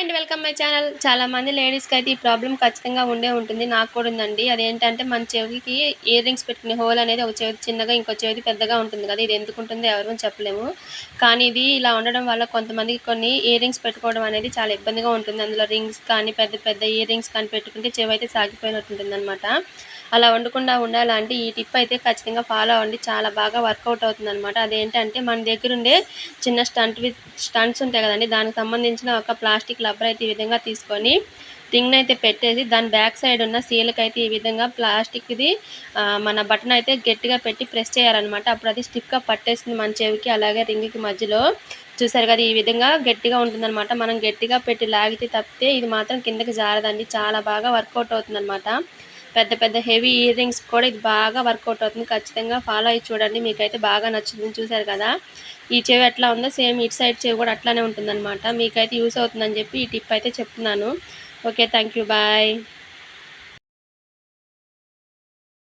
And welcome my channel. చాలా మంది లేడీస్‌కి అయితే ఈ ప్రాబ్లమ్ ఖచ్చితంగా ఉండే ఉంటుంది. నాకు కూడా ఉందండి. అదేంటంటే మన చెవికి ఇయర్ రింగ్స్ పెట్టుకునే హోల్ అనేది ఒక చెవిది చిన్నగా, ఇంకో చెవిది పెద్దగా ఉంటుంది కదా! ఇది ఎందుకుంటుందో ఎవరు చెప్పలేము. కానీ ఇది ఇలా ఉండడం వల్ల కొంతమందికి కొన్ని ఇయర్ రింగ్స్ పెట్టుకోవడం అనేది చాలా ఇబ్బందిగా ఉంటుంది. అందులో రింగ్స్ కానీ, పెద్ద పెద్ద ఇయర్ రింగ్స్ కానీ పెట్టుకుంటే చెవైతే సాగిపోయినట్టు ఉంటుందనమాట. అలా ఉండకుండా ఉండాలంటే ఈ టిప్ అయితే ఖచ్చితంగా ఫాలో అవ్వండి. చాలా బాగా వర్కౌట్ అవుతుందనమాట. అదేంటంటే మన దగ్గరుండే చిన్న స్టంట్స్ ఉంటాయి కదండీ! దానికి సంబంధించిన ఒక ప్లాస్టిక్ రబ్బర్ అయితే ఈ విధంగా తీసుకొని రింగ్‌నైతే పెట్టేసి దాని బ్యాక్ సైడ్ ఉన్న సీలుకైతే ఈ విధంగా ప్లాస్టిక్‌ది మన బటన్ అయితే గట్టిగా పెట్టి ప్రెస్ చేయాలనమాట. అప్పుడు అది స్టిఫ్‌గా పట్టేస్తుంది మన చెవికి అలాగే రింగ్‌కి మధ్యలో. చూసారు కదా! ఈ విధంగా గట్టిగా ఉంటుందనమాట. మనం గట్టిగా పెట్టి లాగితే తప్పితే ఇది మాత్రం కిందకి జారదండి. చాలా బాగా వర్కౌట్ అవుతుందనమాట. పెద్ద పెద్ద హెవీ ఇయర్ రింగ్స్ కూడా ఇది బాగా వర్కౌట్ అవుతుంది. ఖచ్చితంగా ఫాలో అయ్యి చూడండి. మీకైతే బాగా నచ్చుతుంది. చూసారు కదా! ఈ చెవి ఎట్లా ఉందో సేమ్ ఇటు సైడ్ చెవి కూడా అట్లానే ఉంటుందనమాట. మీకైతే యూజ్ అవుతుందని చెప్పి ఈ టిప్ అయితే చెప్తున్నాను. ఓకే. Thank you. బాయ్.